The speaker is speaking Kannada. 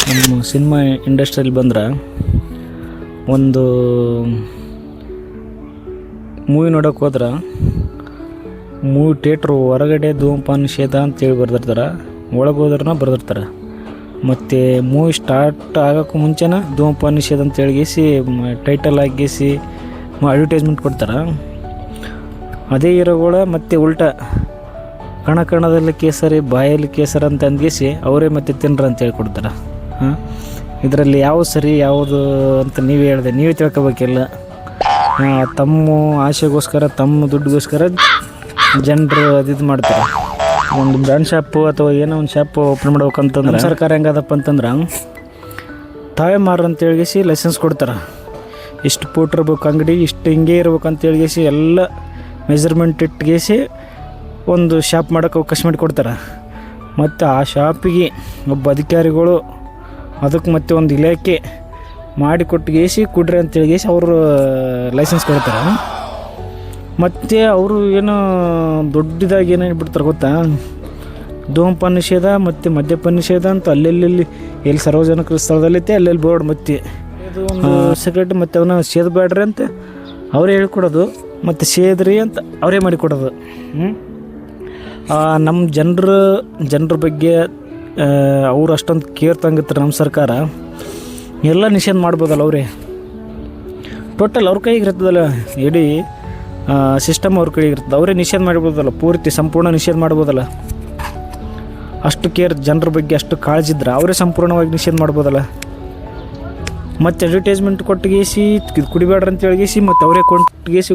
ನಮ್ಮ ಸಿನಿಮಾ ಇಂಡಸ್ಟ್ರಿಯಲ್ಲಿ ಬಂದ್ರೆ ಒಂದು ಮೂವಿ ನೋಡೋಕೆ ಹೋದ್ರೆ ಮೂವಿ ಥಿಯೇಟ್ರು ಹೊರಗಡೆ ಧೂಮಪಾನ ನಿಷೇಧ ಅಂತೇಳಿ ಬರ್ದಿರ್ತಾರೆ, ಒಳಗೆ ಹೋದ್ರೂ ಬರ್ದಿರ್ತಾರೆ. ಮತ್ತು ಮೂವಿ ಸ್ಟಾರ್ಟ್ ಆಗೋಕ್ಕೂ ಮುಂಚೆನೇ ಧೂಮಪಾನ ನಿಷೇಧ ಅಂತೇಳಿಗಿಸಿ ಟೈಟಲ್ ಹಾಕಿಸಿ ಅಡ್ವರ್ಟೈಸ್ಮೆಂಟ್ ಕೊಡ್ತಾರೆ. ಅದೇ ಹೀರೋಗಳ ಮತ್ತು ಉಲ್ಟಾ ಕಣದಲ್ಲಿ ಕೇಸರಿ ಬಾಯಲ್ಲಿ ಕೇಸರಿ ಅಂತ ಅಂದಿಸಿ ಅವರೇ ಮತ್ತೆ ತಿನ್ರ ಅಂತೇಳಿ ಕೊಡ್ತಾರೆ. ಇದರಲ್ಲಿ ಯಾವುದು ಸರಿ ಯಾವುದು ಅಂತ ನೀವೇ ಹೇಳಿದೆ, ನೀವೇ ತಿಳ್ಕೊಬೇಕಿಲ್ಲ. ತಮ್ಮ ಆಸೆಗೋಸ್ಕರ ತಮ್ಮ ದುಡ್ಡಿಗೋಸ್ಕರ ಜನರು ಇದು ಮಾಡ್ತಾರೆ. ಒಂದು ಬ್ರ್ಯಾಂಡ್ ಶಾಪು ಅಥವಾ ಏನೋ ಒಂದು ಶಾಪು ಓಪನ್ ಮಾಡ್ಬೇಕಂತಂದ್ರೆ ಸರ್ಕಾರ ಹೆಂಗದಪ್ಪ ಅಂತಂದ್ರೆ ತಾವೇ ಮಾರು ಅಂತೇಳಿಗಿಸಿ ಲೈಸೆನ್ಸ್ ಕೊಡ್ತಾರೆ. ಇಷ್ಟು ಫೂಟ್ ಇರ್ಬೇಕು ಅಂಗಡಿ, ಇಷ್ಟು ಹಿಂಗೆ ಇರ್ಬೇಕು ಅಂತೇಳಿಗಿಸಿ ಎಲ್ಲ ಮೆಜರ್ಮೆಂಟ್ ಇಟ್ಗೇಸಿ ಒಂದು ಶಾಪ್ ಮಾಡೋಕ್ಕೆ ಅವಕಾಶ ಮಾಡಿ ಕೊಡ್ತಾರೆ. ಮತ್ತು ಆ ಶಾಪಿಗೆ ಒಬ್ಬ ಅಧಿಕಾರಿಗಳು ಅದಕ್ಕೆ ಮತ್ತೆ ಒಂದು ಇಲಾಖೆ ಮಾಡಿ ಕೊಟ್ಟಿಗೇಸಿ ಕೊಡ್ರಿ ಅಂತೇಳಿಗೇಸಿ ಅವರು ಲೈಸೆನ್ಸ್ ಕೊಡ್ತಾರೆ. ಮತ್ತು ಅವರು ಏನೋ ದೊಡ್ಡದಾಗಿ ಏನೇನು ಬಿಡ್ತಾರೆ ಗೊತ್ತಾ, ಧೂಮಪಾನ ನಿಷೇಧ ಮತ್ತು ಮದ್ಯಪಾನ ನಿಷೇಧ ಅಂತ ಅಲ್ಲೆಲ್ಲಿ ಎಲ್ಲಿ ಸಾರ್ವಜನಿಕ ಸ್ಥಳದಲ್ಲೈತೆ ಅಲ್ಲೆಲ್ಲಿ ಬೋರ್ಡ್ ಮತ್ತು ಇದು ಒಂದು ಸಿಗರೇಟ್ ಮತ್ತು ಅವನ್ನ ಸೇದಬೇಡ್ರಿ ಅಂತ ಅವರೇ ಹೇಳ್ಕೊಡೋದು, ಮತ್ತು ಸೇದ್ರಿ ಅಂತ ಅವರೇ ಮಾಡಿಕೊಡೋದು. ನಮ್ಮ ಜನರ ಬಗ್ಗೆ ಅವರು ಅಷ್ಟೊಂದು ಕೇರ್ ತಂಗಿರ್ತಾರೆ. ನಮ್ಮ ಸರ್ಕಾರ ಎಲ್ಲ ನಿಷೇಧ ಮಾಡ್ಬೋದಲ್ಲ, ಅವರೇ ಟೋಟಲ್ ಅವ್ರ ಕೈಗೆ ಇರ್ತದಲ್ಲ, ಇಡೀ ಸಿಸ್ಟಮ್ ಅವ್ರ ಕೈಗೆ ಇರ್ತದೆ. ಅವರೇ ನಿಷೇಧ ಮಾಡ್ಬೋದಲ್ಲ, ಪೂರ್ತಿ ಸಂಪೂರ್ಣ ನಿಷೇಧ ಮಾಡ್ಬೋದಲ್ಲ. ಅಷ್ಟು ಕೇರ್ ಜನರ ಬಗ್ಗೆ ಅಷ್ಟು ಕಾಳಜಿದ್ರೆ ಅವರೇ ಸಂಪೂರ್ಣವಾಗಿ ನಿಷೇಧ ಮಾಡ್ಬೋದಲ್ಲ. ಮತ್ತು ಅಡ್ವರ್ಟೈಸ್ಮೆಂಟ್ ಕೊಟ್ಟಿಗೇಸಿ ಕುಡಿಬೇಡ್ರಿ ಅಂತ ಹೇಳಿಗೇಸಿ ಮತ್ತು ಅವರೇ ಕೊಟ್ಟಿಗೇಸಿ